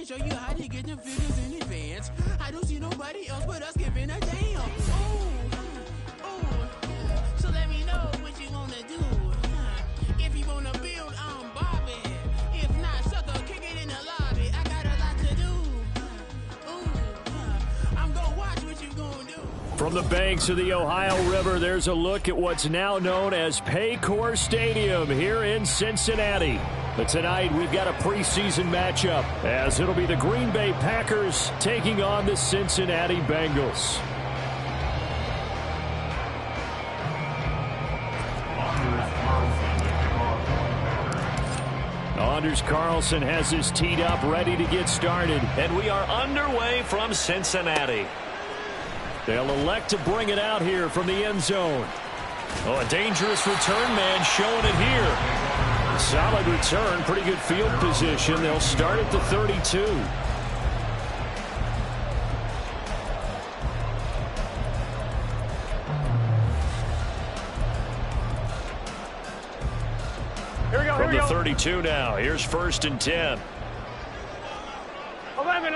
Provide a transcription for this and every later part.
can show you how to get them figures in advance. I don't see nobody else but us giving a damn. So let me know what you wanna do. If you wanna build, I'm Bobby. If not, sucker, kick it in the lobby. I got a lot to do. I'm gonna watch what you gonna do. From the banks of the Ohio River, there's a look at what's now known as Paycor Stadium here in Cincinnati. But tonight, we've got a preseason matchup, as it'll be the Green Bay Packers taking on the Cincinnati Bengals. Anders Carlson has his teed up, ready to get started. And we are underway from Cincinnati. They'll elect to bring it out here from the end zone. Oh, a dangerous return man showing it here. Solid return, pretty good field position. They'll start at the 32. From the 32 now, here's 1st and 10. 11.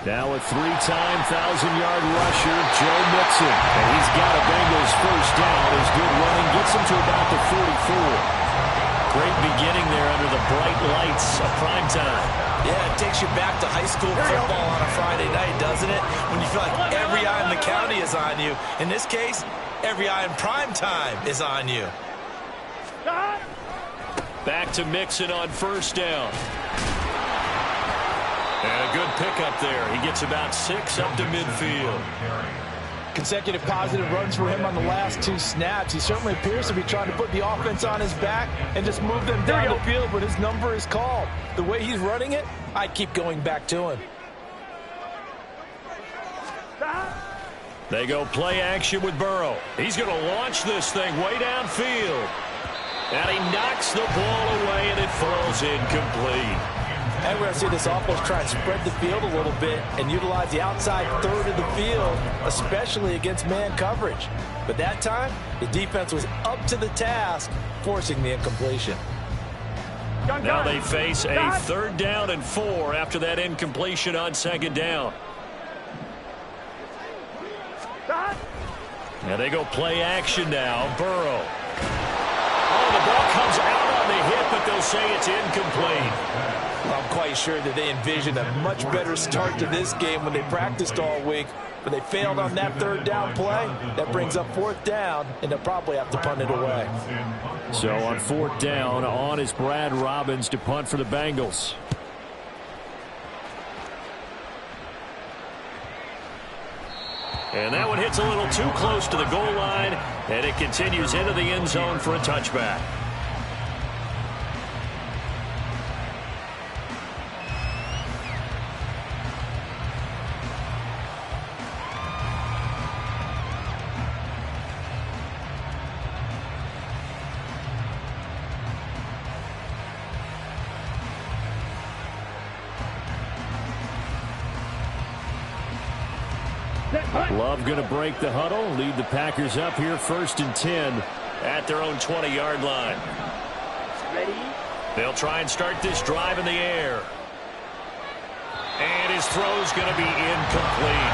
Now a 3-time 1,000-yard rusher, Joe Mixon. And he's got a Bengals first down. His good running gets him to about the 44. Great beginning there under the bright lights of prime time. Yeah, it takes you back to high school football on a Friday night, doesn't it? When you feel like every eye in the county is on you. In this case, every eye in prime time is on you. Back to Mixon on 1st down. And a good pickup there. He gets about 6 up to midfield. Consecutive positive runs for him on the last 2 snaps. He certainly appears to be trying to put the offense on his back and just move them down the field, but his number is called. The way he's running it, I keep going back to him. They go play action with Burrow. He's going to launch this thing way downfield. And he knocks the ball away, and it falls incomplete. And we're going to see this offense try and spread the field a little bit and utilize the outside third of the field, especially against man coverage. But that time, the defense was up to the task, forcing the incompletion. Now they face a 3rd down and 4 after that incompletion on 2nd down. Now they go play action now. Burrow. Oh, the ball comes out on the hit, but they'll say it's incomplete. I'm quite sure that they envisioned a much better start to this game when they practiced all week, but they failed on that 3rd down play. That brings up 4th down, and they'll probably have to punt it away. So on 4th down, on is Brad Robbins to punt for the Bengals. And that one hits a little too close to the goal line, and it continues into the end zone for a touchback. Love going to break the huddle, lead the Packers up here 1st and 10 at their own 20-yard line. Ready? They'll try and start this drive in the air. And his throw's going to be incomplete.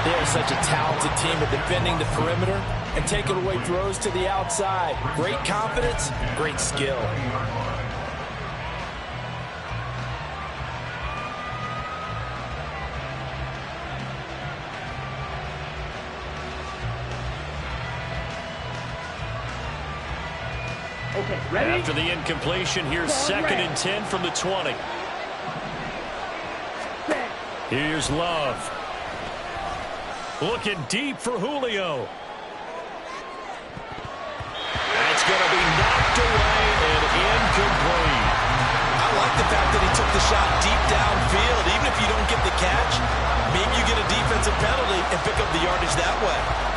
They are such a talented team at defending the perimeter and taking away throws to the outside. Great confidence, great skill. Okay, ready? After the incompletion, here's 2nd and 10 from the 20. Here's Love. Looking deep for Julio. That's going to be knocked away and incomplete. I like the fact that he took the shot deep downfield. Even if you don't get the catch, maybe you get a defensive penalty and pick up the yardage that way.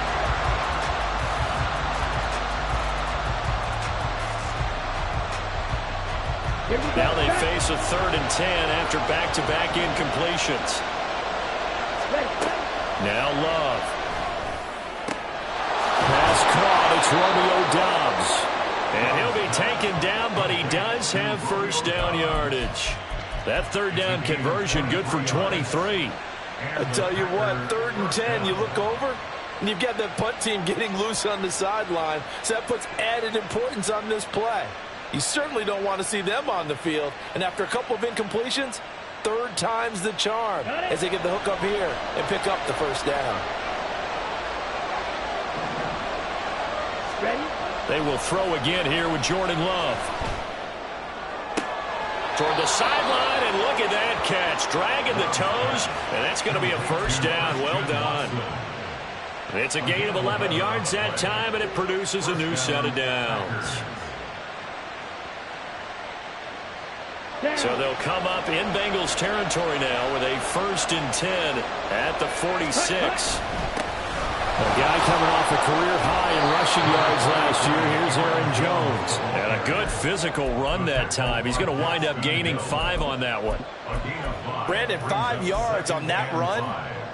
Now they face a 3rd and 10 after back-to-back incompletions. Now Love. Pass caught. It's Romeo Doubs. And he'll be taken down, but he does have first down yardage. That third down conversion good for 23. I tell you what, 3rd and 10, you look over, and you've got that punt team getting loose on the sideline, so that puts added importance on this play. You certainly don't want to see them on the field, and after a couple of incompletions, 3rd time's the charm as they get the hook up here and pick up the first down. Ready? They will throw again here with Jordan Love. Toward the sideline, and look at that catch. Dragging the toes, and that's going to be a first down. Well done. It's a gain of 11 yards that time, and it produces a new set of downs. So they'll come up in Bengals territory now with a 1st and 10 at the 46. A guy coming off a career high in rushing yards last year. Here's Aaron Jones. And a good physical run that time. He's going to wind up gaining 5 on that one. Brandon, 5 yards on that run.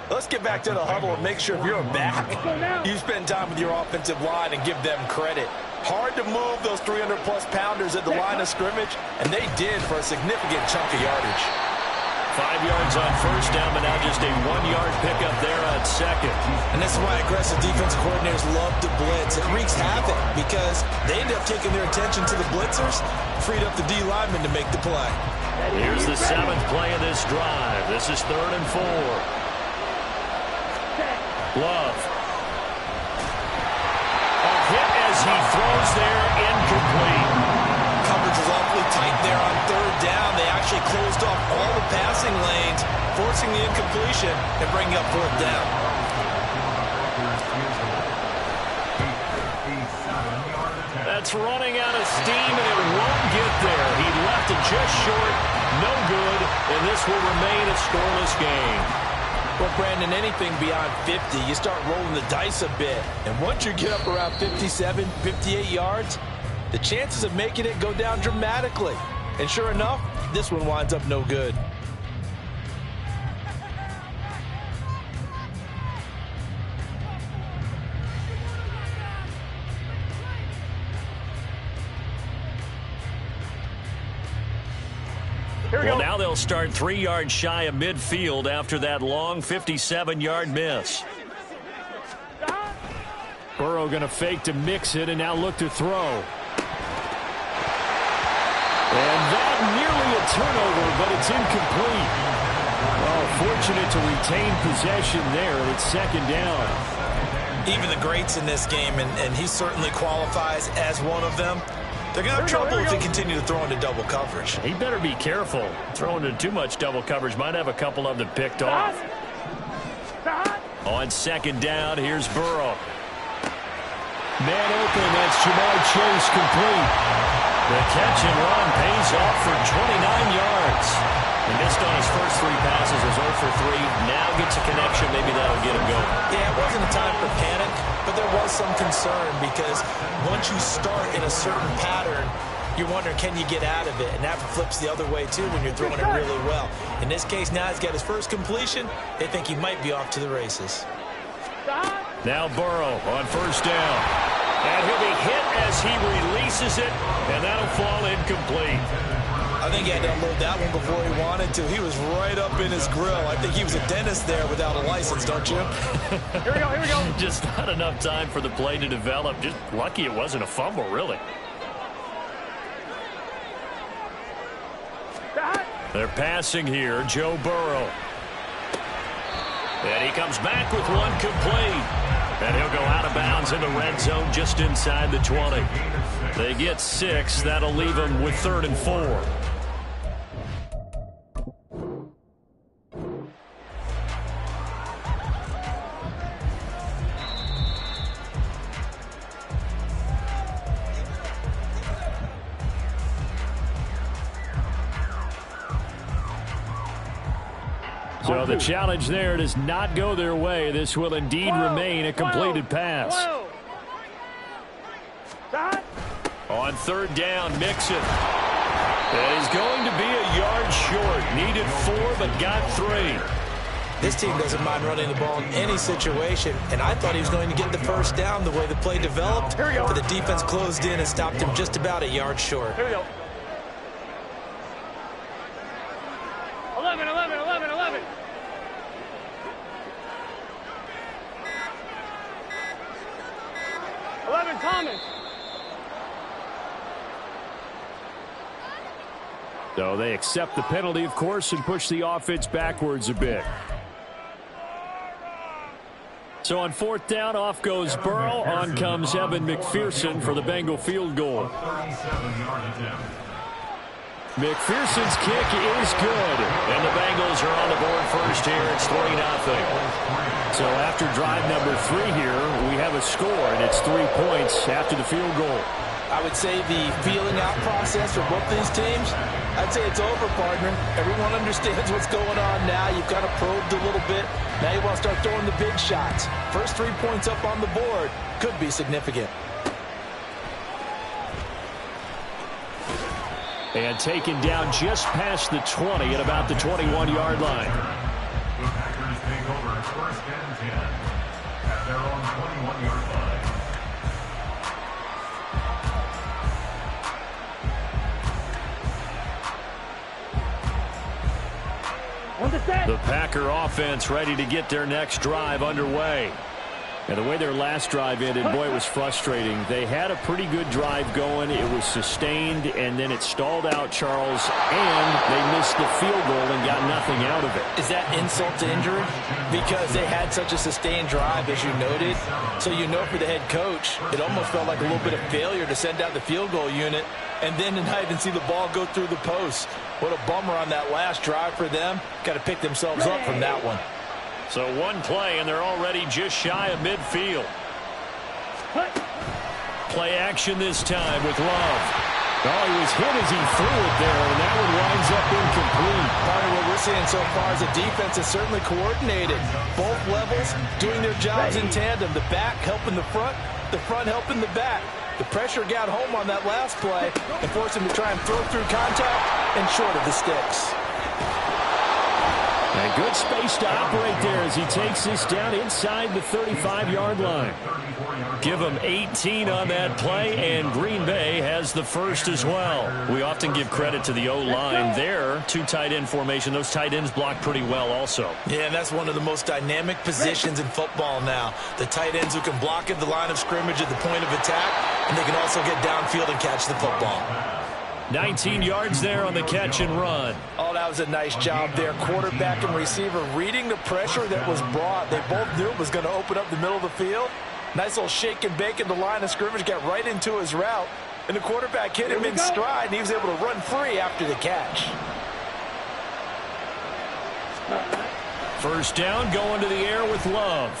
Let's get back to the huddle and make sure if you're back, you spend time with your offensive line and give them credit. Hard to move those 300-plus pounders at the line of scrimmage, and they did for a significant chunk of yardage. 5 yards on first down, but now just a 1-yard pickup there on second. And this is why aggressive defensive coordinators love to blitz. It wreaks havoc because they end up taking their attention to the blitzers, freed up the D linemen to make the play. Here's the 7th play of this drive. This is 3rd and 4. Love. A hit as he throws there, incomplete. Coverage is awfully tight there on 3rd down. They actually closed off all the passing lanes, forcing the incompletion and bringing up 4th down. That's running out of steam, and it won't get there. He left it just short, no good, and this will remain a scoreless game. Well, Brandon, anything beyond 50, you start rolling the dice a bit. And once you get up around 57, 58 yards, the chances of making it go down dramatically. And sure enough, this one winds up no good. Well, now they'll start 3 yards shy of midfield after that long 57-yard miss. Burrow going to fake to mix it and now look to throw. And that nearly a turnover, but it's incomplete. Well, fortunate to retain possession there. It's 2nd down. Even the greats in this game, and he certainly qualifies as one of them, they're going to have trouble if they continue to throw into double coverage. He better be careful. Throwing into too much double coverage might have a couple of them picked off. On 2nd down, here's Burrow. Man open, that's Jamar Chase complete. The catch and run pays off for 29 yards. He missed on his first 3 passes, was 0 for 3. Now gets a connection, maybe that'll get him going. Yeah, it wasn't a time for panic, but there was some concern because once you start in a certain pattern, you're wondering, can you get out of it? And that flips the other way, too, when you're throwing it really well. In this case, now he's got his first completion. They think he might be off to the races. Now Burrow on 1st down. And he'll be hit as he releases it, and that'll fall incomplete. I think he had to unload that one before he wanted to. He was right up in his grill. I think he was a dentist there without a license, don't you? Here we go. Just not enough time for the play to develop. Just lucky it wasn't a fumble, really. They're passing here, Joe Burrow. And he comes back with one complete. And he'll go out of bounds in the red zone just inside the 20. They get 6. That'll leave them with 3rd and 4. So the challenge there does not go their way. This will indeed remain a completed pass. On 3rd down, Mixon. And he's going to be a yard short. Needed 4, but got 3. This team doesn't mind running the ball in any situation, and I thought he was going to get the first down the way the play developed, but the defense closed in and stopped him just about a yard short. Here we go. 11, 11, 11, 11. Thomas. So they accept the penalty, of course, and push the offense backwards a bit. So on fourth down, off goes Burrow. On comes Evan McPherson for the Bengal field goal. McPherson's kick is good, and the Bengals are on the board first here. It's 3-0. So after drive number 3 here, we have a score, and it's 3 points after the field goal. I would say the feeling out process for both these teams, I'd say it's over, partner. Everyone understands what's going on now. You've kind of probed a little bit. Now you want to start throwing the big shots. First 3 points up on the board could be significant. And taken down just past the 20 at about the 21-yard line. The Packers take over first and 10 at their own 21-yard line. The Packer offense ready to get their next drive underway. And the way their last drive ended, boy, it was frustrating. They had a pretty good drive going. It was sustained, and then it stalled out, Charles, and they missed the field goal and got nothing out of it. Is that insult to injury? Because they had such a sustained drive, as you noted. So you know for the head coach, it almost felt like a little bit of failure to send out the field goal unit and then tonight and see the ball go through the post. What a bummer on that last drive for them. Got to pick themselves up from that one. So one play, and they're already just shy of midfield. Play action this time with Love. Oh, he was hit as he threw it there, and that one winds up incomplete. Part of what we're seeing so far is the defense is certainly coordinated. Both levels doing their jobs in tandem. The back helping the front helping the back. The pressure got home on that last play and forced him to try and throw through contact and short of the sticks. And good space to operate there as he takes this down inside the 35-yard line. Give him 18 on that play, and Green Bay has the first as well. We often give credit to the O-line there. 2 tight end formation. Those tight ends block pretty well also. Yeah, and that's one of the most dynamic positions in football now. The tight ends who can block at the line of scrimmage at the point of attack, and they can also get downfield and catch the football. 19 yards there on the catch and run. Oh, that was a nice job there. Quarterback and receiver reading the pressure that was brought. They both knew it was going to open up the middle of the field. Nice little shake and bake in the line of scrimmage, got right into his route. And the quarterback hit him in stride, and he was able to run free after the catch. First down, going to the air with Love.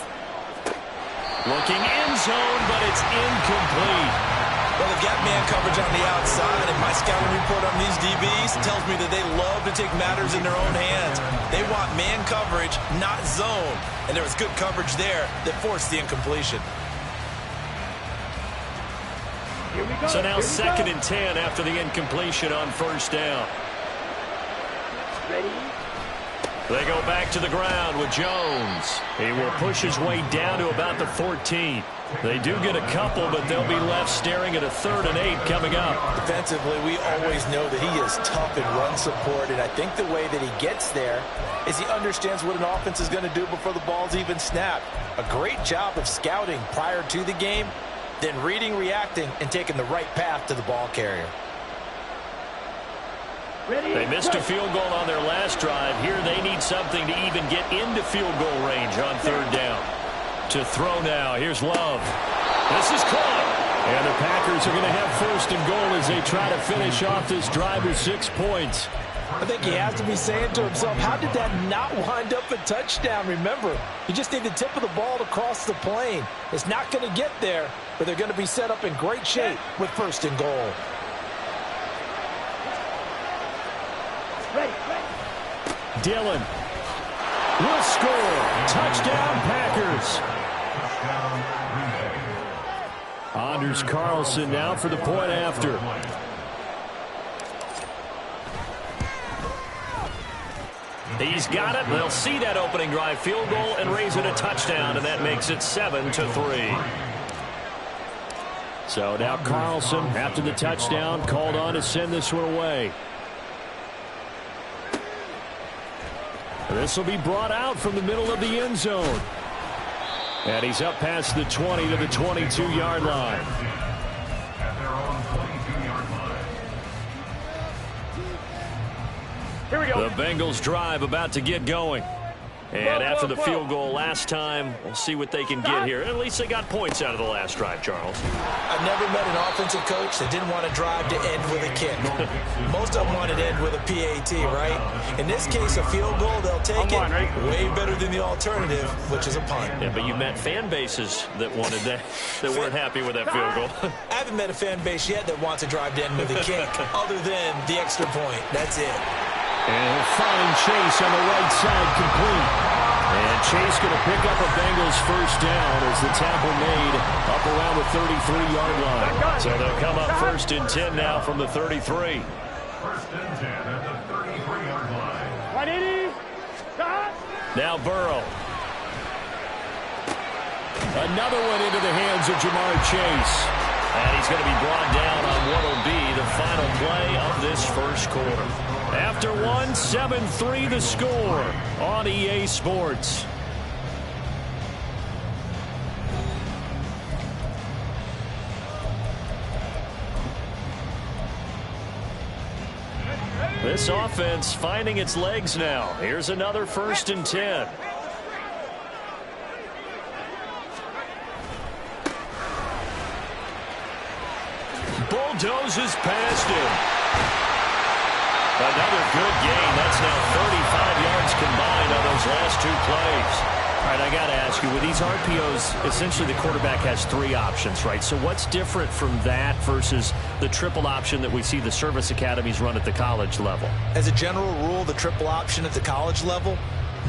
Looking end zone, but it's incomplete. Well, they've got man coverage on the outside, and my scouting report on these DBs tells me that they love to take matters in their own hands. They want man coverage, not zone. And there was good coverage there that forced the incompletion. So now 2nd and 10 after the incompletion on first down. Ready? They go back to the ground with Jones. He will push his way down to about the 14. They do get a couple, but they'll be left staring at a 3rd and 8 coming up. Defensively, we always know that he is tough in run support, and I think the way that he gets there is he understands what an offense is going to do before the ball's even snapped. A great job of scouting prior to the game, then reading, reacting, and taking the right path to the ball carrier. They missed a field goal on their last drive. Here they need something to even get into field goal range on 3rd down. To throw now. Here's Love. This is caught. And the Packers are going to have 1st and goal as they try to finish off this drive with 6 points. I think he has to be saying to himself, how did that not wind up a touchdown? Remember, you just need the tip of the ball to cross the plane. It's not going to get there, but they're going to be set up in great shape with 1st and goal. Dillon will score. Touchdown, Packers. Anders Carlson now for the point after. He's got it. They'll see that opening drive field goal and raise it a touchdown, and that makes it 7-3. So now Carlson, after the touchdown, called on to send this one away. This will be brought out from the middle of the end zone. And he's up past the 20 to the 22-yard line. At their own 22-yard line. Here we go. The Bengals drive about to get going. And after the field goal last time, we'll see what they can get here. At least they got points out of the last drive, Charles. I've never met an offensive coach that didn't want to drive to end with a kick. Most of them wanted to end with a PAT, right? In this case, a field goal, they'll take it way better than the alternative, which is a punt. Yeah, but you met fan bases that wanted that, that weren't happy with that field goal. I haven't met a fan base yet that wants to drive to end with a kick, other than the extra point. That's it. And he'll find Chase on the right side, complete. And Chase going to pick up a Bengals first down as the tackle made up around the 33-yard line. So they'll come up 1st and 10 now from the 33. 1st and 10 at the 33-yard line. 180. Now Burrow. Another one into the hands of Jamar Chase. And he's going to be brought down on what will be the final play of this first quarter. After 7-3 the score on EA Sports. This offense finding its legs now. Here's another 1st and 10. Bulldozes past him. Another good gain. That's now 35 yards combined on those last 2 plays. All right, I got to ask you, with these RPOs, essentially the quarterback has 3 options, right? So what's different from that versus the triple option that we see the service academies run at the college level? As a general rule, the triple option at the college level,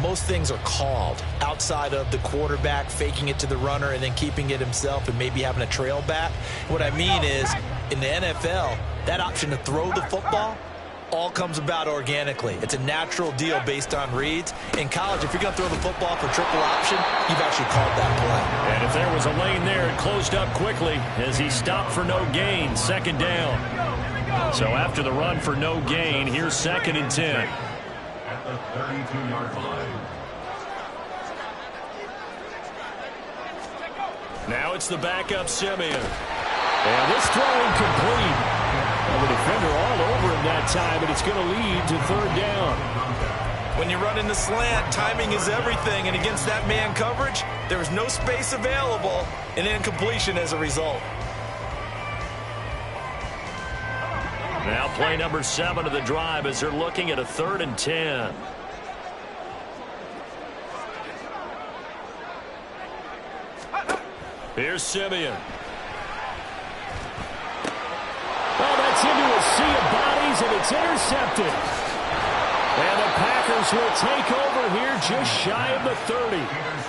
most things are called outside of the quarterback faking it to the runner and then keeping it himself and maybe having a trail back. What I mean is, in the NFL, that option to throw the football all comes about organically. It's a natural deal based on reads. In college, if you're going to throw the football for triple option, you've actually called that play. And if there was a lane there, it closed up quickly as he stopped for no gain, 2nd down. So after the run for no gain, here's 2nd and 10. At the 32-yard line. Now it's the backup Simeon. And this throw incomplete. And the defender all over him that time, and it's going to lead to 3rd down. When you run in the slant, timing is everything, and against that man coverage, there was no space available, and incompletion as a result. Now play number 7 of the drive as they're looking at a 3rd and 10. Here's Simeon. Oh, that's into a sea of bodies, and it's intercepted. And the Packers will take over here just shy of the 30.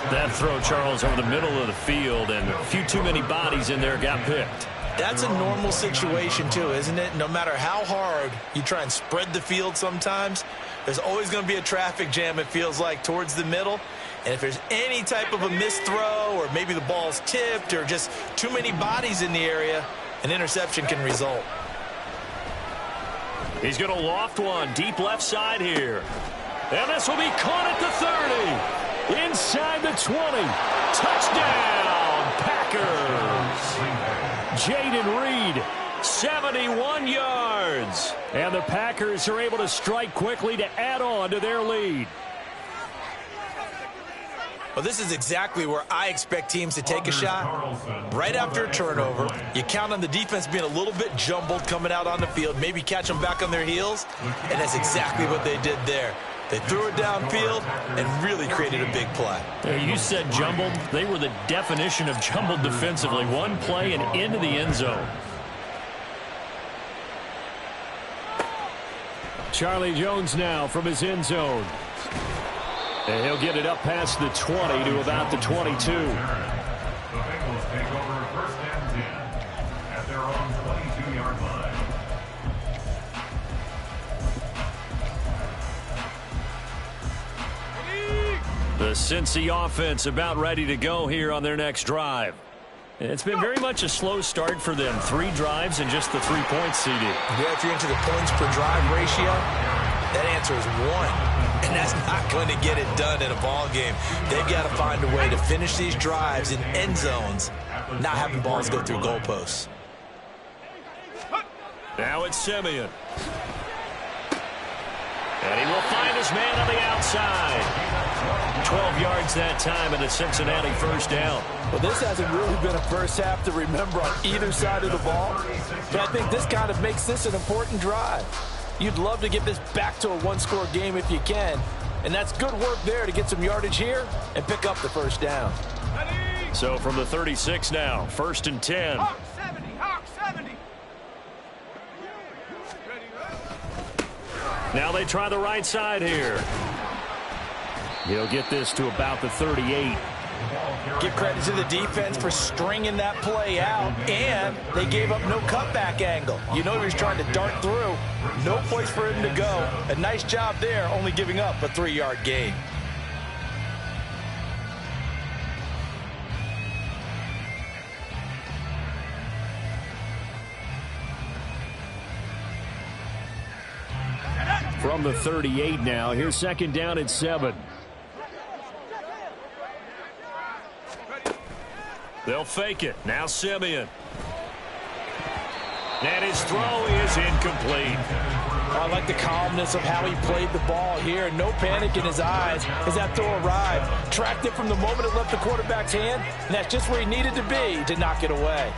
That throw, Charles, over the middle of the field, and a few too many bodies in there got picked. That's a normal situation, too, isn't it? No matter how hard you try and spread the field sometimes, there's always going to be a traffic jam, it feels like, towards the middle. And if there's any type of a missed throw or maybe the ball's tipped or just too many bodies in the area, an interception can result. He's going to loft one deep left side here. And this will be caught at the 30. Inside the 20. Touchdown, Packers. Jaden Reed, 71 yards. And the Packers are able to strike quickly to add on to their lead. Well, this is exactly where I expect teams to take a shot. Right after a turnover, you count on the defense being a little bit jumbled coming out on the field, maybe catch them back on their heels, and that's exactly what they did there. They threw it downfield and really created a big play. You said jumbled. They were the definition of jumbled defensively. One play and into the end zone. Charlie Jones now from his end zone. And he'll get it up past the 20 to about the 22. The Bengals take over 1st and 10 at their own 22-yard line. The Cincy offense about ready to go here on their next drive. It's been very much a slow start for them. 3 drives and just the 3 points, CD. Yeah, if you're into the points per drive ratio, that answer is 1. And that's not going to get it done in a ball game. They've got to find a way to finish these drives in end zones, not having balls go through goalposts. Now it's Simeon. And he will find his man on the outside. 12 yards that time and a Cincinnati first down. Well, this hasn't really been a first half to remember on either side of the ball. But I think this kind of makes this an important drive. You'd love to get this back to a one-score game if you can. And that's good work there to get some yardage here and pick up the first down. So from the 36 now, 1st and 10. Hawk 70, Hawk 70. Now they try the right side here. He'll get this to about the 38. Give credit to the defense for stringing that play out, and they gave up no cutback angle. You know he was trying to dart through. No place for him to go. A nice job there, only giving up a 3-yard gain. From the 38 now, here's 2nd down and 7. They'll fake it. Now Simeon. And his throw is incomplete. I like the calmness of how he played the ball here. No panic in his eyes as that throw arrived. Tracked it from the moment it left the quarterback's hand, and that's just where he needed to be to knock it away.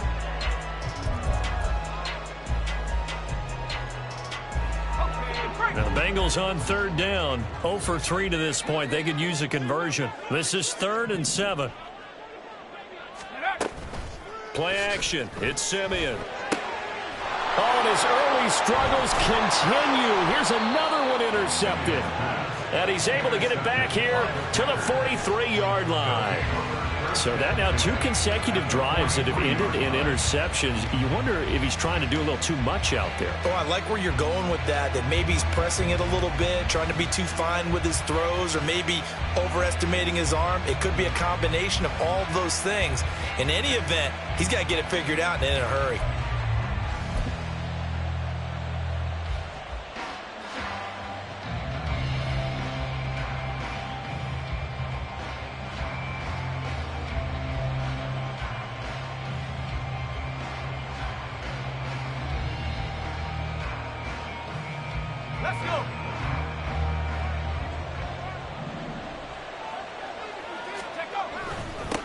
Now the Bengals on 3rd down. 0 for 3 to this point. They could use a conversion. This is 3rd and 7. Play action. It's Simeon. Oh, and his early struggles continue. Here's another one intercepted. And he's able to get it back here to the 43-yard line. So that now 2 consecutive drives that have ended in interceptions. You wonder if he's trying to do a little too much out there. Oh, I like where you're going with that maybe he's pressing it a little bit, trying to be too fine with his throws, or maybe overestimating his arm. It could be a combination of all of those things. In any event, he's got to get it figured out and in a hurry. Let's go.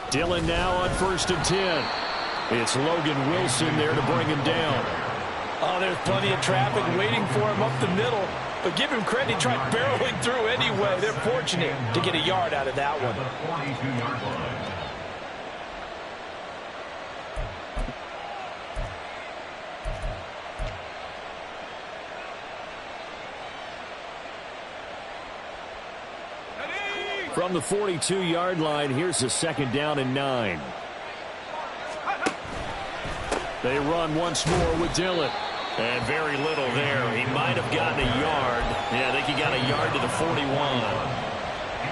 Dillon now on 1st and 10. It's Logan Wilson there to bring him down. Oh, there's plenty of traffic waiting for him up the middle. But give him credit, he tried barreling through anyway. They're fortunate to get a yard out of that one. 42-yard line. From the 42-yard line, here's a 2nd down and 9. They run once more with Dillon. And very little there. He might have gotten a yard. Yeah, I think he got a yard to the 41.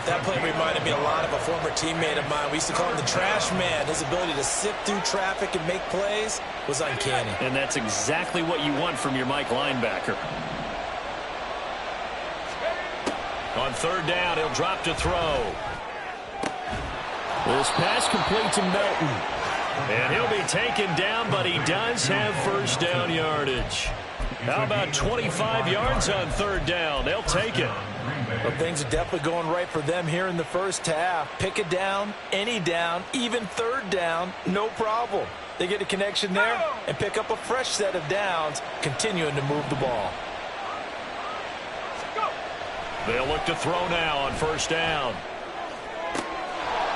That play reminded me a lot of a former teammate of mine. We used to call him the trash man. His ability to sift through traffic and make plays was uncanny. And that's exactly what you want from your Mike linebacker. On 3rd down, he'll drop to throw. This pass complete to Melton. And he'll be taken down, but he does have first down yardage. How about 25 yards on 3rd down? They'll take it. Well, things are definitely going right for them here in the first half. Pick a down, any down, even 3rd down, no problem. They get a connection there and pick up a fresh set of downs, continuing to move the ball. They'll look to throw now on 1st down.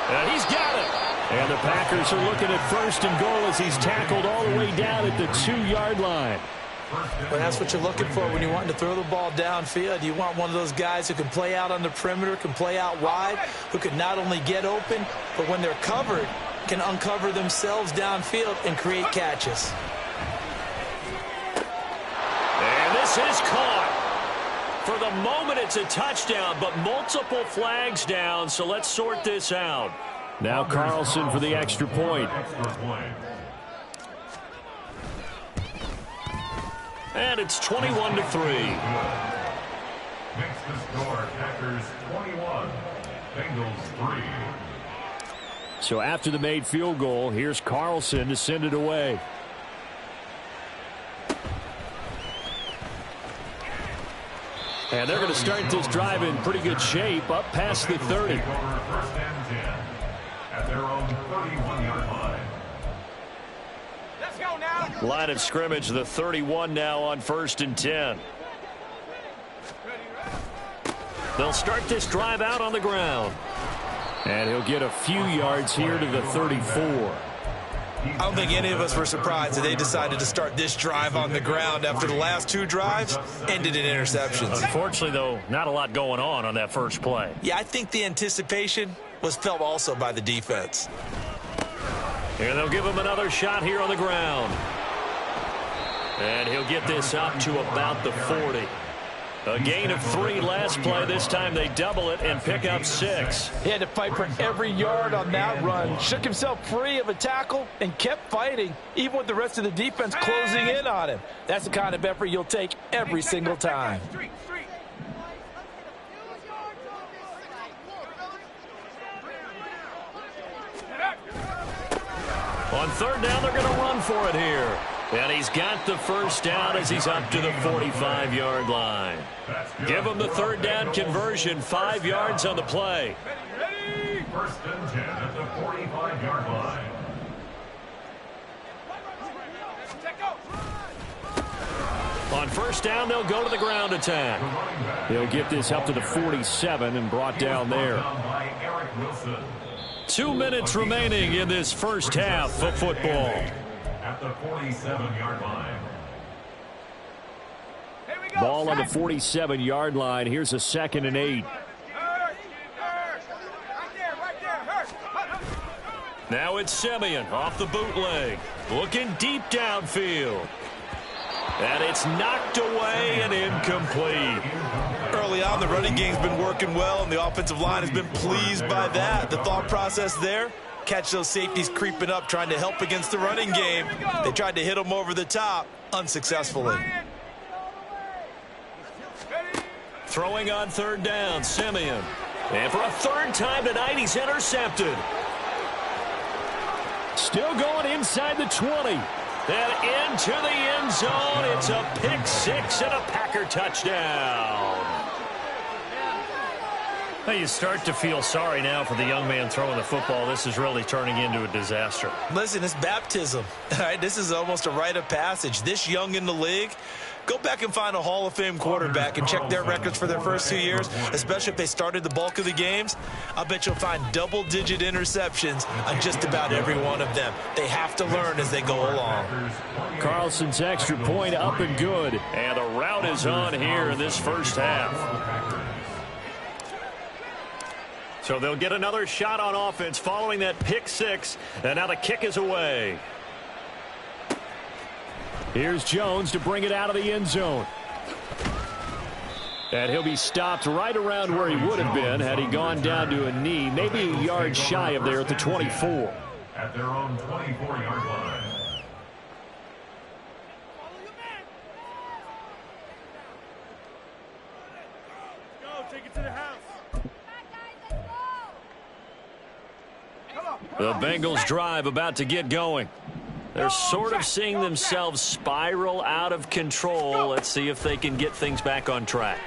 And he's got it. And the Packers are looking at 1st and goal as he's tackled all the way down at the 2-yard line. Well, that's what you're looking for when you're wanting to throw the ball downfield. You want one of those guys who can play out on the perimeter, can play out wide, who can not only get open, but when they're covered, can uncover themselves downfield and create catches. And this is caught. For the moment, it's a touchdown, but multiple flags down, so let's sort this out. Now Carlson for the extra point. And it's 21-3. Makes the score Packers 21, Bengals 3. So after the made field goal, here's Carlson to send it away. And they're going to start this drive in pretty good shape, up past the 30. First and 10 at their own 31-yard line. Let's go now. Line of scrimmage, the 31 now on 1st and 10. They'll start this drive out on the ground. And he'll get a few yards here to the 34. I don't think any of us were surprised that they decided to start this drive on the ground after the last 2 drives ended in interceptions. Unfortunately, though, not a lot going on that first play. Yeah, I think the anticipation was felt also by the defense. Here they'll give him another shot here on the ground. And he'll get this up to about the 40. A gain of 3 last play. This time they double it and pick up 6. He had to fight for every yard on that run. Shook himself free of a tackle and kept fighting, even with the rest of the defense closing in on him. That's the kind of effort you'll take every single time. On 3rd down, they're going to run for it here. And he's got the first down as he's up to the 45-yard line. Give him the 3rd down conversion, 5 yards on the play. First and 10 at the 45-yard line. On 1st down, they'll go to the ground attack. He'll get this up to the 47 and brought down there. By Eric Wilson. 2 minutes remaining in this first half of football. At the 47-yard line. Ball on the 47-yard line. Here's a 2nd and 8. Now it's Simeon off the bootleg. Looking deep downfield. And it's knocked away and incomplete. Early on, the running game's been working well, and the offensive line has been pleased by that. The thought process there, catch those safeties creeping up, trying to help against the running game. They tried to hit them over the top, unsuccessfully. Throwing on 3rd down, Simeon. And for a 3rd time tonight, he's intercepted. Still going inside the 20. And into the end zone. It's a pick 6 and a Packer touchdown. Well, you start to feel sorry now for the young man throwing the football. This is really turning into a disaster. Listen, it's baptism. All right, this is almost a rite of passage. This young in the league, go back and find a Hall of Fame quarterback and check their records for their first 2 years, especially if they started the bulk of the games. I bet you'll find double-digit interceptions on just about every one of them. They have to learn as they go along. Carlson's extra point up and good. And the route is on here in this first half. So they'll get another shot on offense following that pick 6. And now the kick is away. Here's Jones to bring it out of the end zone. And he'll be stopped right around where he would have been had he gone down to a knee, maybe a yard shy of there at the 24. At their own 24-yard line. The Bengals drive about to get going. They're sort of seeing themselves spiral out of control. Let's see if they can get things back on track.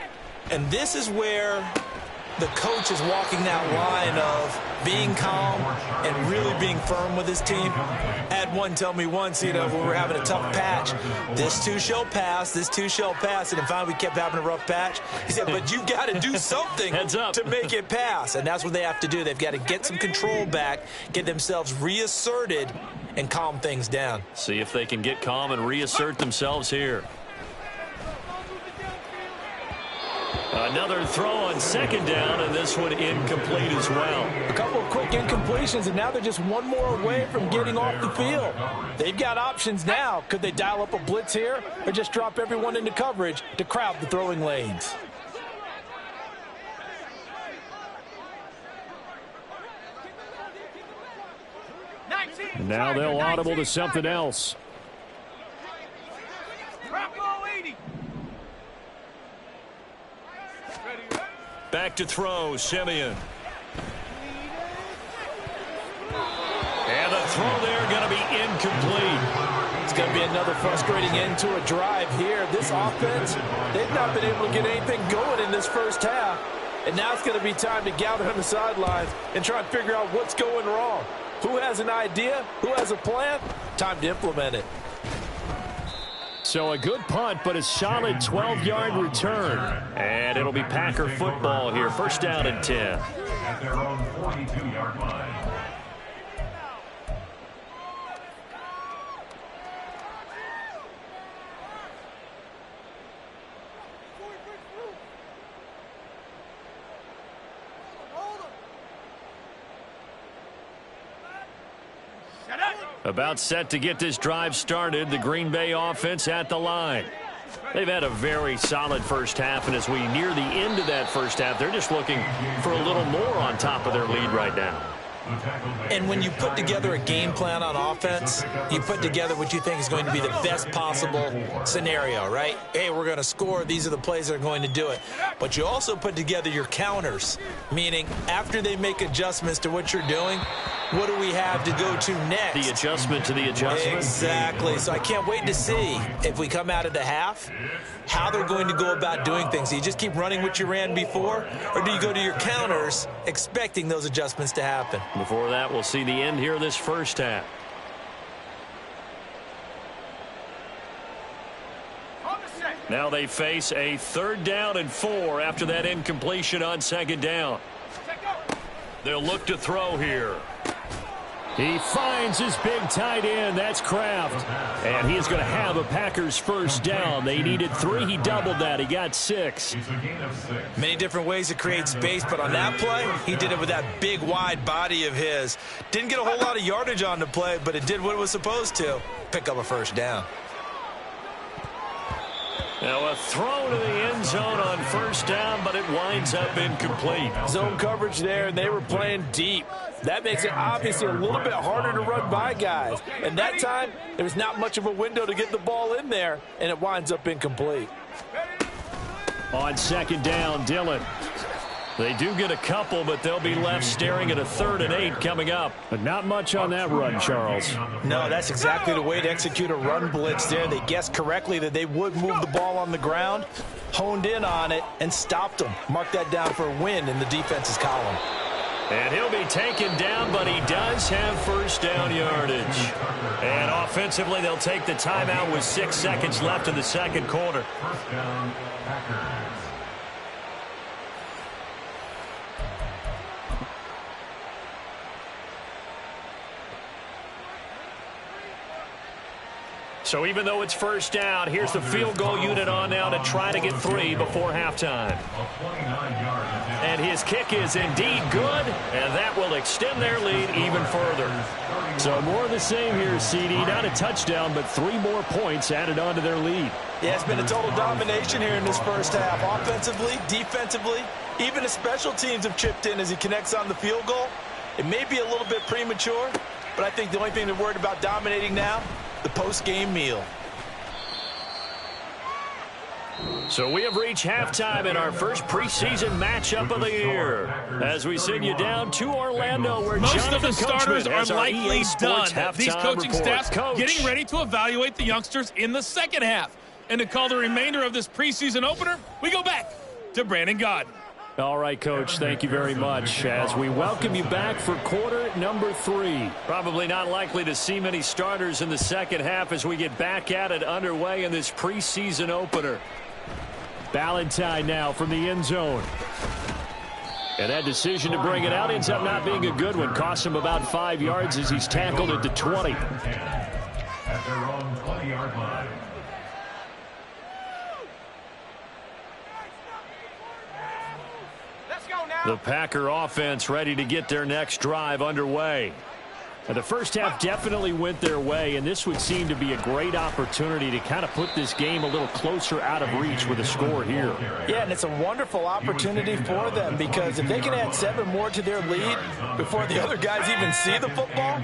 And this is where the coach is walking that line of being calm and really being firm with his team. I had one tell me once, when we were having a tough patch, this too shall pass, this too shall pass. And finally we kept having a rough patch. He said, but you got to do something to make it pass. And that's what they have to do. They've got to get some control back, get themselves reasserted, and calm things down. See if they can get calm and reassert themselves here. Another throw on 2nd down, and this one incomplete as well. A couple of quick incompletions, and now they're just one more away from getting off the field. They've got options now. Could they dial up a blitz here or just drop everyone into coverage to crowd the throwing lanes? And now they'll audible to something else. Back to throw, Simeon. And the throw there going to be incomplete. It's going to be another frustrating end to a drive here. This offense, they've not been able to get anything going in this first half. And now it's going to be time to gather on the sidelines and try and figure out what's going wrong. Who has an idea? Who has a plan? Time to implement it. So a good punt, but a solid 12-yard return. And it'll be Packer football here. First down and 10. At their own 42-yard line. About set to get this drive started. The Green Bay offense at the line. They've had a very solid first half, and as we near the end of that first half, they're just looking for a little more on top of their lead right now. And when you put together a game plan on offense, you put together what you think is going to be the best possible scenario, right? Hey, we're going to score. These are the plays that are going to do it. But you also put together your counters, meaning after they make adjustments to what you're doing, what do we have to go to next? The adjustment to the adjustment. Exactly. So I can't wait to see if we come out of the half, how they're going to go about doing things. Do you just keep running what you ran before, or do you go to your counters expecting those adjustments to happen? Before that, we'll see the end here of this first half. Now they face a 3rd down and 4 after that incompletion on 2nd down. They'll look to throw here. He finds his big tight end. That's Kraft. And he is going to have a Packers first down. They needed 3. He doubled that. He got 6. Many different ways to create space, but on that play, he did it with that big, wide body of his. Didn't get a whole lot of yardage on the play, but it did what it was supposed to. Pick up a first down. Now a throw to the end zone on 1st down, but it winds up incomplete. Zone coverage there, and they were playing deep. That makes it obviously a little bit harder to run by guys. And that time, there was not much of a window to get the ball in there, and it winds up incomplete. On 2nd down, Dillon. They do get a couple, but they'll be left staring at a 3rd and 8 coming up. But not much on that run, Charles. No, that's exactly the way to execute a run blitz there. They guessed correctly that they would move the ball on the ground, honed in on it, and stopped them. Mark that down for a win in the defense's column. And he'll be taken down, but he does have first down yardage. And offensively, they'll take the timeout with 6 seconds left in the 2nd quarter. First down, Packers. So even though it's first down, here's the field goal unit on now to try to get 3 before halftime. And his kick is indeed good, and that will extend their lead even further. So more of the same here, CD. Not a touchdown, but 3 more points added on to their lead. Yeah, it's been a total domination here in this first half. Offensively, defensively, even the special teams have chipped in as he connects on the field goal. It may be a little bit premature, but I think the only thing they're worried about dominating now, the post-game meal. So we have reached halftime in our first preseason matchup of the year. As we send you down to Orlando, where most Jonathan of the starters Coachman are has our likely EA Sports done. These coaching report. staffs Coach. getting ready to evaluate the youngsters in the second half. And to call the remainder of this preseason opener, we go back to Brandon Gaudin. All right, Coach, thank you very much. As we welcome you back for quarter number 3. Probably not likely to see many starters in the second half as we get back at it underway in this preseason opener. Ballantyne now from the end zone. And that decision to bring it out ends up not being a good one. Costs him about 5 yards as he's tackled at the 20. At their own 20-yard line. The Packer offense ready to get their next drive underway. And the first half definitely went their way, and this would seem to be a great opportunity to kind of put this game a little closer out of reach with a score here. Yeah, and it's a wonderful opportunity for them because if they can add 7 more to their lead before the other guys even see the football,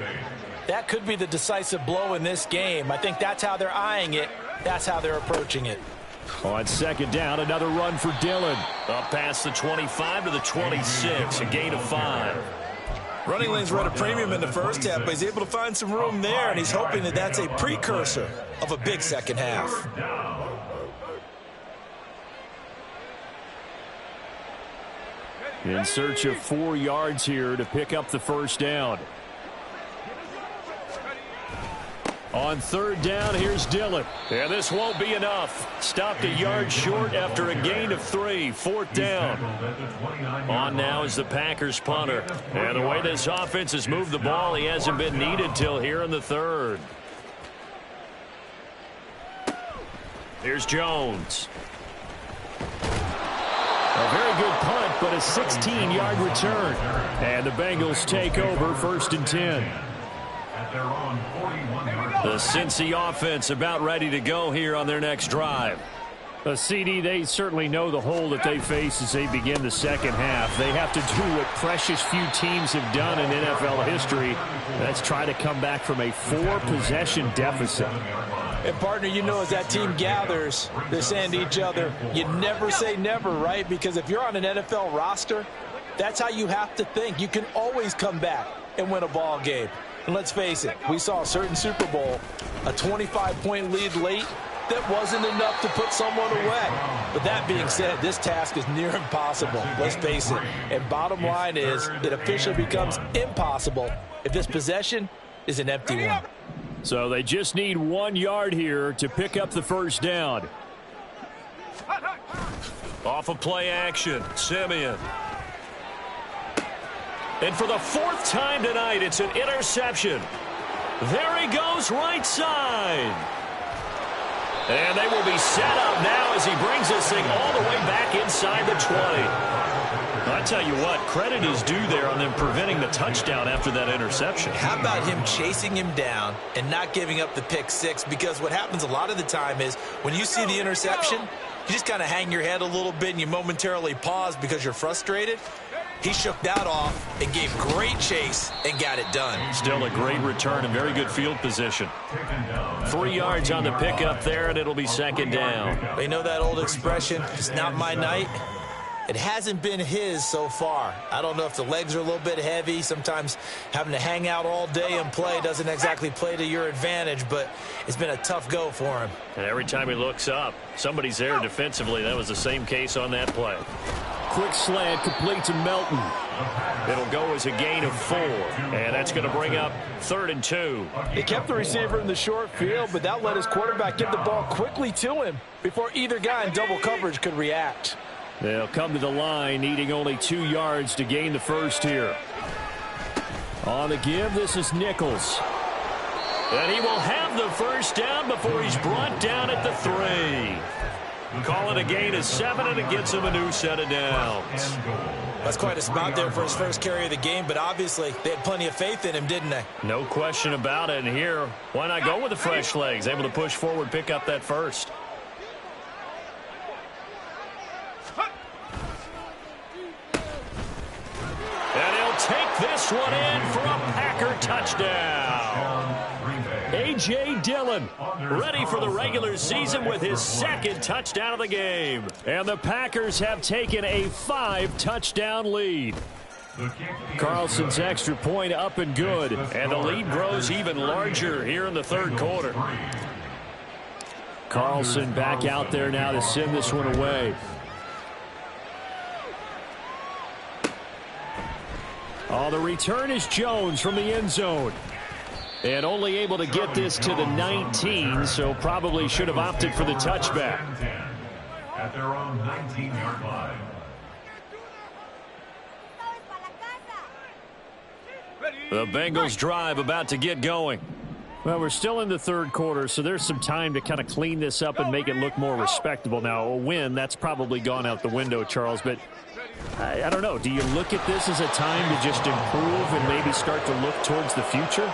That could be the decisive blow in this game. I think that's how they're eyeing it. That's how they're approaching it. On second down, another run for Dillon. Up past the 25 to the 26, a gain of 5. Running lanes were at a premium in the first half, but he's able to find some room there, and he's hoping that that's a precursor of a big second half. In search of 4 yards here to pick up the first down. On third down, here's Dillon. And this won't be enough. Stopped a yard short after a gain of 3. Fourth down. On now is the Packers punter. And the way this offense has moved the ball, he hasn't been needed till here in the third. Here's Jones. A very good punt, but a 16-yard return. And the Bengals take over 1st and 10. At their own 41-yard The Cincy offense about ready to go here on their next drive. CD, they certainly know the hole that they face as they begin the second half. They have to do what precious few teams have done in NFL history. That's try to come back from a 4-possession deficit. And, partner, you know, as that team gathers, they're saying to each other, you never say never, right? Because if you're on an NFL roster, that's how you have to think. You can always come back and win a ball game. And let's face it, we saw a certain Super Bowl, a 25-point lead late, that wasn't enough to put someone away. But that being said, this task is near impossible. Let's face it. And bottom line is, it officially becomes impossible if this possession is an empty one. So they just need 1 yard here to pick up the first down. Off of play action, Simeon. And for the 4th time tonight, it's an interception. There he goes, right side. And they will be set up now as he brings this thing all the way back inside the 20. I tell you what, credit is due there on them preventing the touchdown after that interception. How about him chasing him down and not giving up the pick 6? Because what happens a lot of the time is when you see the interception, you just kind of hang your head a little bit and you momentarily pause because you're frustrated. He shook that off and gave great chase and got it done. Still a great return and very good field position. 3 yards on the pickup there, and it'll be second down. They know that old expression, it's not my night. It hasn't been his so far. I don't know if the legs are a little bit heavy. Sometimes having to hang out all day and play doesn't exactly play to your advantage, but it's been a tough go for him. And every time he looks up, somebody's there defensively. That was the same case on that play. Quick slant complete to Melton. It'll go as a gain of 4, and that's going to bring up 3rd and 2. They kept the receiver in the short field, but that let his quarterback get the ball quickly to him before either guy in double coverage could react. They'll come to the line, needing only 2 yards to gain the first here. On the give, this is Nichols. And he will have the first down before he's brought down at the 3. Call it a gain of 7, and it gets him a new set of downs. That's quite a spot there for his first carry of the game, but obviously they had plenty of faith in him, didn't they? No question about it. And here, why not go with the fresh legs? Able to push forward, pick up that first. And he'll take this one in for a Packer touchdown. A.J. Dillon ready for the regular season with his 2nd touchdown of the game. And the Packers have taken a 5-touchdown lead. Carlson's extra point up and good. And the lead grows even larger here in the 3rd quarter. Carlson back out there now to send this one away. Oh, the return is Jones from the end zone. And only able to get this to the 19, so probably should have opted for the touchback. At their own 19-yard line. The Bengals drive about to get going. Well, we're still in the 3rd quarter, so there's some time to kind of clean this up and make it look more respectable. Now, a win, that's probably gone out the window, Charles, but I don't know. Do you look at this as a time to just improve and maybe start to look towards the future?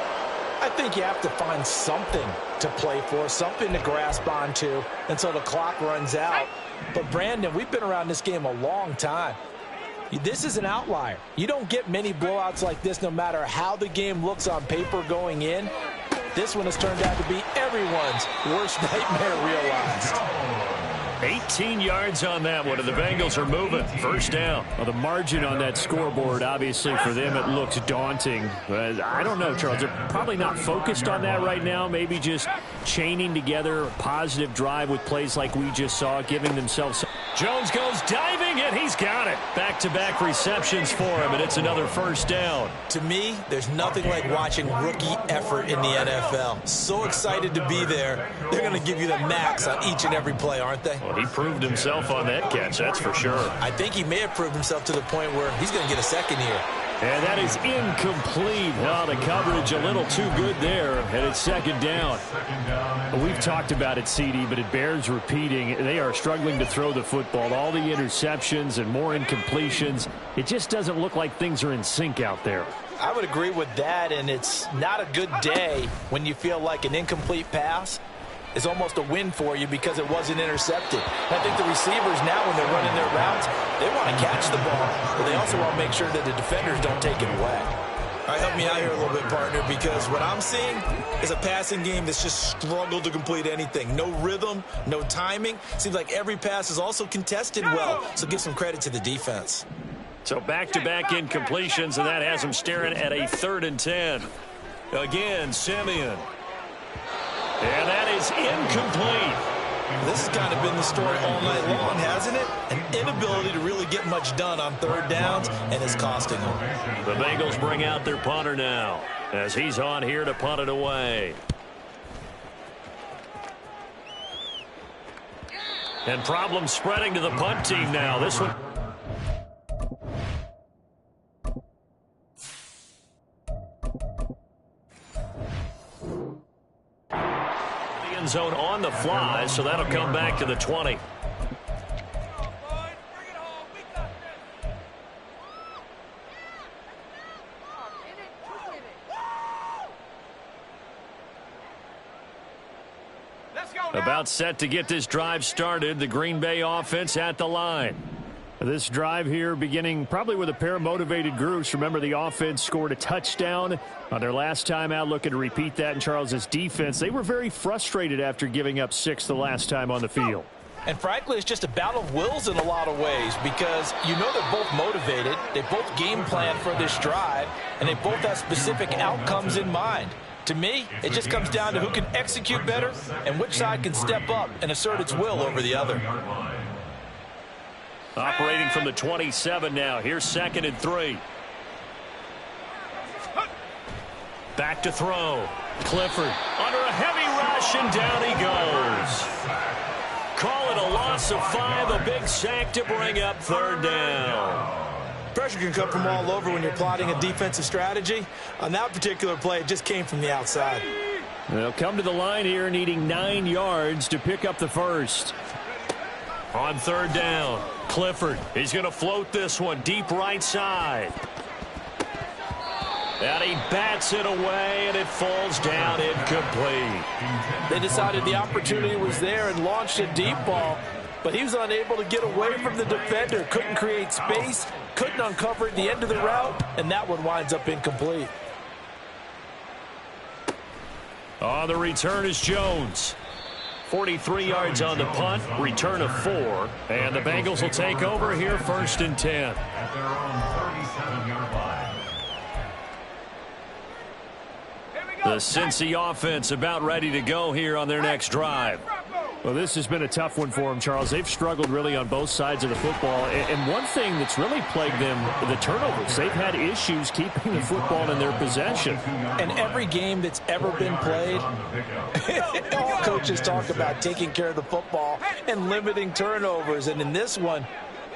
I think you have to find something to play for, something to grasp onto until the clock runs out. But, Brandon, we've been around this game a long time. This is an outlier. You don't get many blowouts like this no matter how the game looks on paper going in. This one has turned out to be everyone's worst nightmare realized. 18 yards on that one, and the Bengals are moving. First down. Well, the margin on that scoreboard, obviously, for them, it looks daunting. But I don't know, Charles. They're probably not focused on that right now. Maybe just chaining together a positive drive with plays like we just saw, giving themselves. Jones goes diving, and he's got it. Back-to-back receptions for him, and it's another first down. To me, there's nothing like watching rookie effort in the NFL. So excited to be there. They're going to give you the max on each and every play, aren't they? Well, he proved himself on that catch, that's for sure. I think he may have proved himself to the point where he's going to get a second here. And that is incomplete. Oh, the coverage a little too good there, and it's second down. We've talked about it, CD, but it bears repeating. They are struggling to throw the football. All the interceptions and more incompletions. It just doesn't look like things are in sync out there. I would agree with that, and it's not a good day when you feel like an incomplete pass is almost a win for you because it wasn't intercepted. And I think the receivers now, when they're running their routes, they want to catch the ball, but they also want to make sure that the defenders don't take it away. All right, help me out here a little bit, partner, because what I'm seeing is a passing game that's just struggled to complete anything. No rhythm, no timing. Seems like every pass is also contested well, so give some credit to the defense. So back-to-back incompletions, and that has them staring at a 3rd and 10. Again, Simeon. And that is incomplete. This has kind of been the story all night long, hasn't it? An inability to really get much done on 3rd downs, and it's costing them. The Bengals bring out their punter now as he's on here to punt it away. And problems spreading to the punt team now. This one. Zone on the fly, so that'll come back to the 20. About set to get this drive started. The Green Bay offense at the line. This drive here beginning probably with a pair of motivated groups. Remember, the offense scored a touchdown on their last time out, looking to repeat that in Charles's defense. They were very frustrated after giving up 6 the last time on the field. And frankly, it's just a battle of wills in a lot of ways because you know they're both motivated. They both game plan for this drive, and they both have specific outcomes in mind. To me, it just comes down to who can execute better and which side can step up and assert its will over the other. Operating from the 27 now. Here's 2nd and 3. Back to throw. Clifford under a heavy rush, and down he goes. Call it a loss of 5, a big sack to bring up 3rd down. Pressure can come from all over when you're plotting a defensive strategy. On that particular play, it just came from the outside. They'll come to the line here needing 9 yards to pick up the first. On 3rd down, Clifford. He's going to float this one deep right side. And he bats it away, and it falls down incomplete. They decided the opportunity was there and launched a deep ball, but he was unable to get away from the defender. Couldn't create space, couldn't uncover at the end of the route, and that one winds up incomplete. On the return is Jones. 43 yards on the punt, return of 4, and the Bengals will take over here 1st and 10. At their own 37-yard line. The Cincy offense about ready to go here on their next drive. Well, this has been a tough one for them, Charles. They've struggled really on both sides of the football. And one thing that's really plagued them, the turnovers. They've had issues keeping the football in their possession. And every game that's ever been played, all coaches talk about taking care of the football and limiting turnovers. And in this one,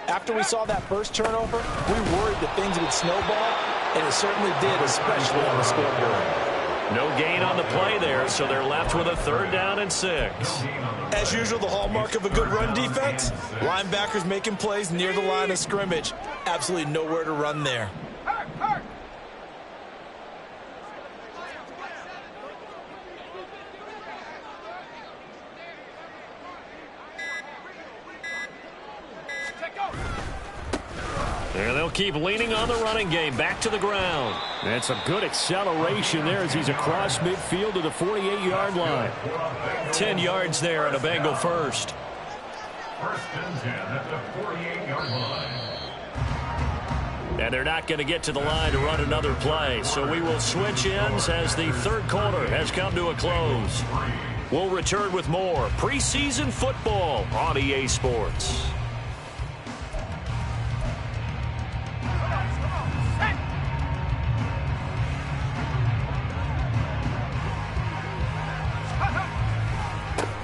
after we saw that first turnover, we worried that things would snowball, and it certainly did, especially on the scoreboard. No gain on the play there, so they're left with a 3rd down and 6. As usual, the hallmark of a good run defense, linebackers making plays near the line of scrimmage. Absolutely nowhere to run there. And they'll keep leaning on the running game. Back to the ground. And some good acceleration there as he's across midfield to the 48-yard line. 10 yards there and a Bengal first. First and 10 at the 48-yard line. And they're not going to get to the line to run another play. So we will switch ends as the third quarter has come to a close. We'll return with more preseason football on EA Sports.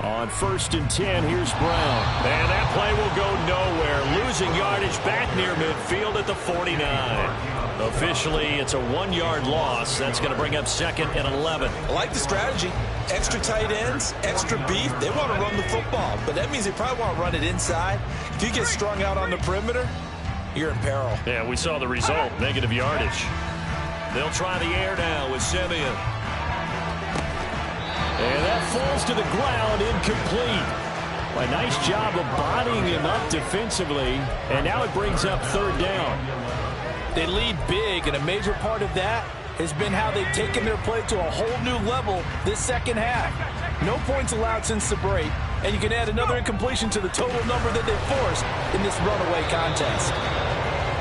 On 1st and 10, here's Brown. And that play will go nowhere. Losing yardage back near midfield at the 49. Officially, it's a 1-yard loss. That's going to bring up 2nd and 11. I like the strategy. Extra tight ends, extra beef. They want to run the football, but that means they probably want to run it inside. If you get strung out on the perimeter, you're in peril. Yeah, we saw the result, negative yardage. They'll try the air now with Simeon. And that falls to the ground, incomplete. A nice job of bodying him up defensively, and now it brings up 3rd down. They lead big, and a major part of that has been how they've taken their play to a whole new level this second half. No points allowed since the break, and you can add another incompletion to the total number that they've forced in this runaway contest.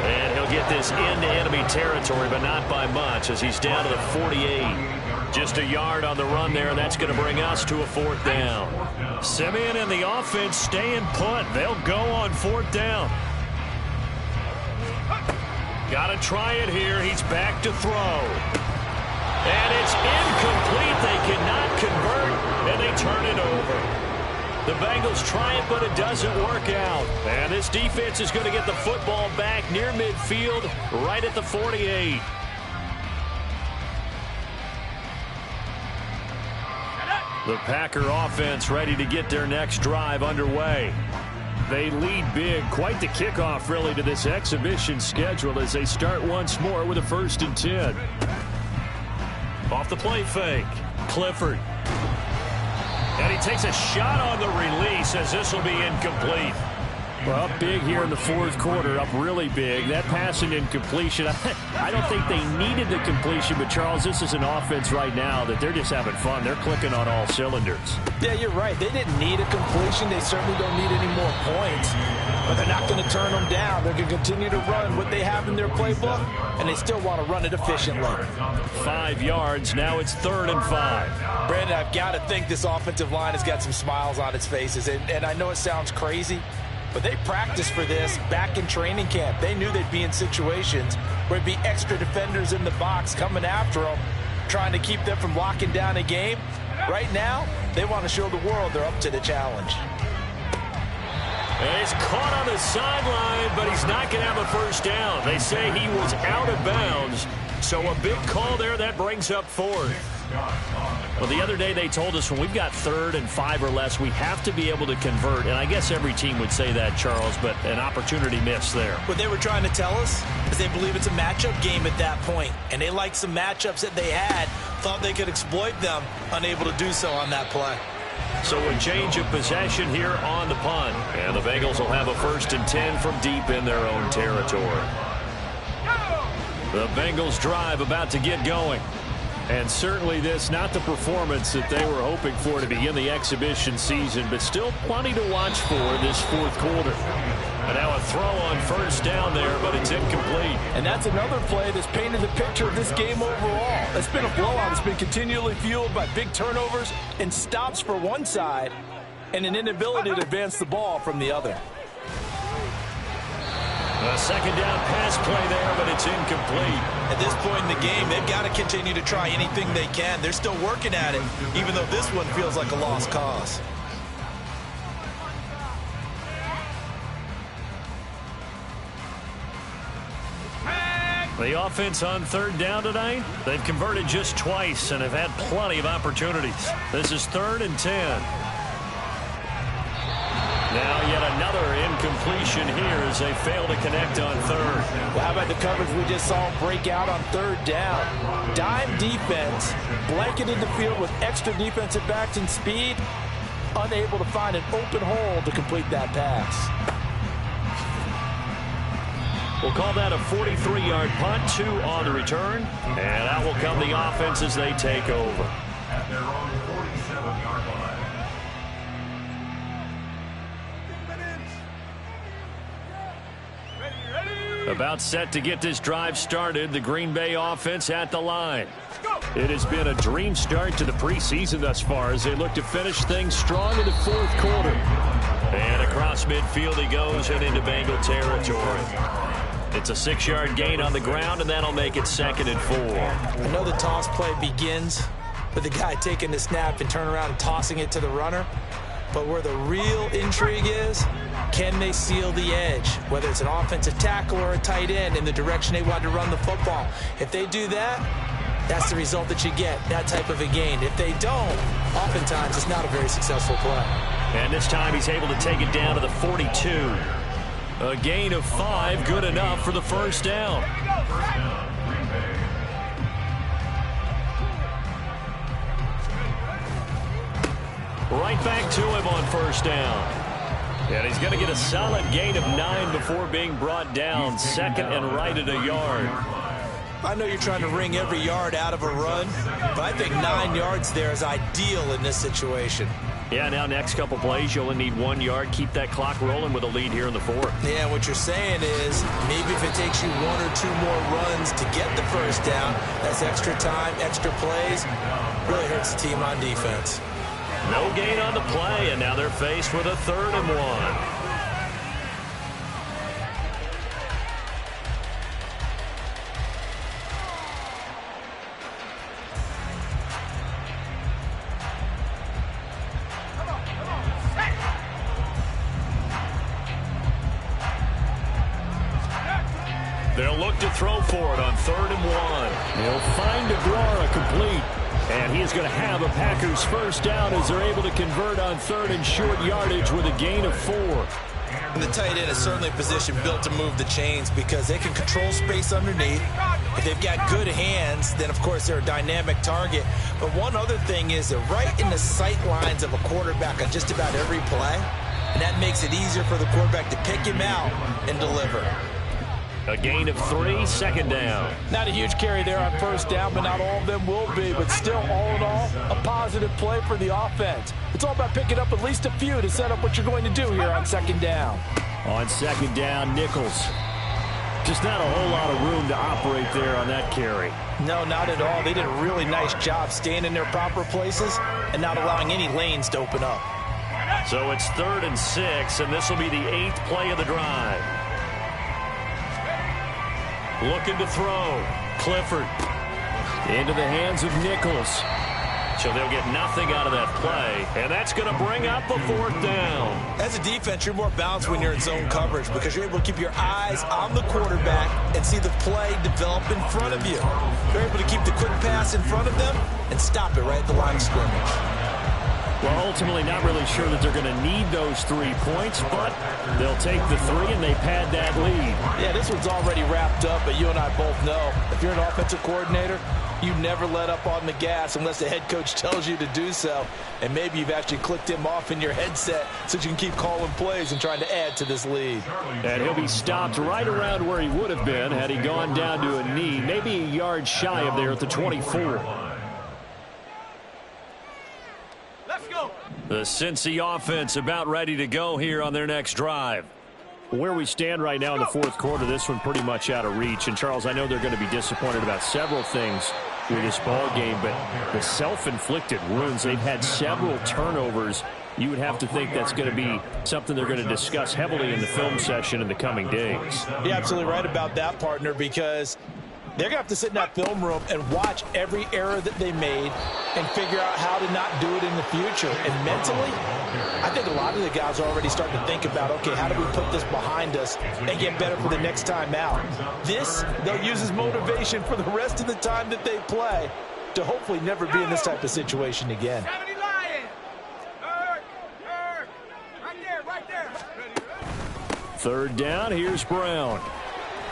And he'll get this into enemy territory, but not by much as he's down to the 48. Just a yard on the run there, and that's going to bring us to a 4th down. Simeon and the offense staying put. They'll go on 4th down. Got to try it here. He's back to throw. And it's incomplete. They cannot convert, and they turn it over. The Bengals try it, but it doesn't work out. And this defense is going to get the football back near midfield, right at the 48. The Packer offense ready to get their next drive underway. They lead big. Quite the kickoff, really, to this exhibition schedule as they start once more with a 1st and 10. Off the play fake. Clifford. And he takes a shot on the release as this will be incomplete. Well, up big here in the 4th quarter, up really big. That pass and incompletion, I don't think they needed the completion, but Charles, this is an offense right now that they're just having fun. They're clicking on all cylinders. Yeah, you're right. They didn't need a completion. They certainly don't need any more points, but they're not going to turn them down. They're going to continue to run what they have in their playbook, and they still want to run it efficiently. 5 yards. Now it's 3rd and 5. Brandon, I've got to think this offensive line has got some smiles on its faces, and I know it sounds crazy, but they practiced for this back in training camp. They knew they'd be in situations where it'd be extra defenders in the box coming after them, trying to keep them from locking down a game. Right now, they want to show the world they're up to the challenge. And he's caught on the sideline, but he's not going to have a 1st down. They say he was out of bounds, so a big call there. That brings up 4th. Well, the other day they told us when we've got 3rd and 5 or less, we have to be able to convert. And I guess every team would say that, Charles, but an opportunity missed there. What they were trying to tell us is they believe it's a matchup game at that point, and they liked some matchups that they had, thought they could exploit them, unable to do so on that play. So a change of possession here on the punt. And the Bengals will have a 1st and 10 from deep in their own territory. The Bengals drive about to get going. And certainly this, not the performance that they were hoping for to begin the exhibition season, but still plenty to watch for this 4th quarter. And now a throw on 1st down there, but it's incomplete. And that's another play that's painted the picture of this game overall. It's been a blowout. It's been continually fueled by big turnovers and stops for one side and an inability to advance the ball from the other. A 2nd down pass play there, but it's incomplete. At this point in the game, they've got to continue to try anything they can. They're still working at it, even though this one feels like a lost cause. The offense on 3rd down tonight, they've converted just twice and have had plenty of opportunities. This is 3rd and 10. Now yet another incompletion here as they fail to connect on 3rd. Well, how about the coverage we just saw break out on 3rd down? Dime defense, blanketed the field with extra defensive backs and speed, unable to find an open hole to complete that pass. We'll call that a 43-yard punt, 2 on the return, and out will come the offense as they take over. At their own 47-yard line. About set to get this drive started, the Green Bay offense at the line. It has been a dream start to the preseason thus far as they look to finish things strong in the fourth quarter. And across midfield he goes and into Bengal territory. It's a 6-yard gain on the ground, and that'll make it 2nd and 4. I know the toss play begins with the guy taking the snap and turn around and tossing it to the runner. But where the real intrigue is, can they seal the edge? Whether it's an offensive tackle or a tight end in the direction they want to run the football. If they do that, that's the result that you get, that type of a gain. If they don't, oftentimes it's not a very successful play. And this time he's able to take it down to the 42. A gain of 5, good enough for the first down. Right back to him on first down. And he's going to get a solid gain of 9 before being brought down. 2nd and right at a yard. I know you're trying to wring every yard out of a run, but I think 9 yards there is ideal in this situation. Yeah, now next couple plays, you only need 1 yard. Keep that clock rolling with a lead here in the 4th. Yeah, what you're saying is maybe if it takes you 1 or 2 more runs to get the first down, that's extra time, extra plays, really hurts the team on defense. No gain on the play, and now they're faced with a 3rd and 1. They'll look to throw for it on 3rd and 1. He'll find Aguara complete. And he is going to have a Packers first down as they're able to convert on 3rd and short yardage with a gain of 4. And the tight end is certainly a position built to move the chains because they can control space underneath. If they've got good hands, then, of course, they're a dynamic target. But one other thing is they're right in the sight lines of a quarterback on just about every play. And that makes it easier for the quarterback to pick him out and deliver. A gain of 3, 2nd down. Not a huge carry there on first down, but not all of them will be. But still, all in all, a positive play for the offense. It's all about picking up at least a few to set up what you're going to do here on 2nd down. On 2nd down, Nichols. Just not a whole lot of room to operate there on that carry. No, not at all. They did a really nice job staying in their proper places and not allowing any lanes to open up. So it's 3rd and 6, and this will be the 8th play of the drive. Looking to throw. Clifford. Into the hands of Nichols. So they'll get nothing out of that play, and that's going to bring up a 4th down. As a defense, you're more balanced when you're in zone coverage because you're able to keep your eyes on the quarterback and see the play develop in front of you. You're able to keep the quick pass in front of them and stop it right at the line of scrimmage. Well, ultimately not really sure that they're going to need those 3 points, but they'll take the 3 and they pad that lead. Yeah, this one's already wrapped up, but you and I both know if you're an offensive coordinator, you never let up on the gas unless the head coach tells you to do so. And maybe you've actually clicked him off in your headset so you can keep calling plays and trying to add to this lead. And he'll be stopped right around where he would have been had he gone down to a knee, maybe a yard shy of there at the 24. The Cincy offense about ready to go here on their next drive. Where we stand right now in the 4th quarter, this one pretty much out of reach. And, Charles, I know they're going to be disappointed about several things with this ball game, but the self-inflicted wounds, they've had several turnovers. You would have to think that's going to be something they're going to discuss heavily in the film session in the coming days. You're absolutely right about that, partner, because they're going to have to sit in that film room and watch every error that they made and figure out how to not do it in the future. And mentally, I think a lot of the guys are already starting to think about, okay, how do we put this behind us and get better for the next time out? This, they'll use as motivation for the rest of the time that they play to hopefully never be in this type of situation again. Right there. 3rd down, here's Brown.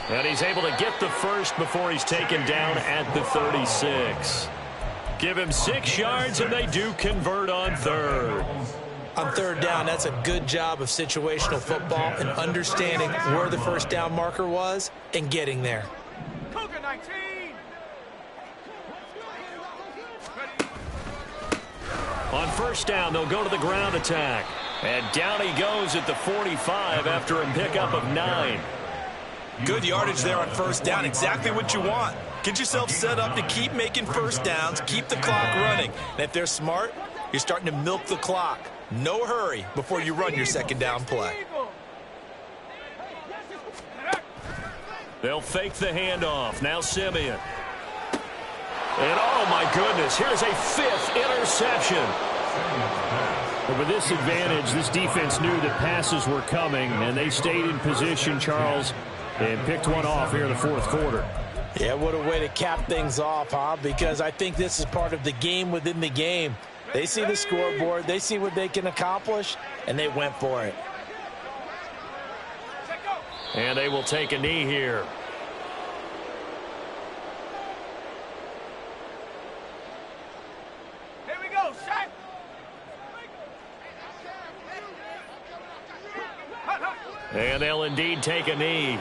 And he's able to get the first before he's taken down at the 36. Give him 6 yards, and they do convert on 3rd. On third down, that's a good job of situational football and understanding where the first down marker was and getting there. Cougar 19. On first down, they'll go to the ground attack. And down he goes at the 45 after a pickup of 9. Good yardage there on first down. Exactly what you want. Get yourself set up to keep making first downs, keep the clock running. And if they're smart, you're starting to milk the clock. No hurry before you run your second down play. They'll fake the handoff. Now Simeon. And oh my goodness, here's a 5th interception. But with this advantage, this defense knew that passes were coming, and they stayed in position, Charles, and picked one off here in the fourth quarter. Yeah, what a way to cap things off, huh? Because I think this is part of the game within the game. They see the scoreboard, they see what they can accomplish, and they went for it. And they will take a knee here. Here we go, Shaq. And they'll indeed take a knee.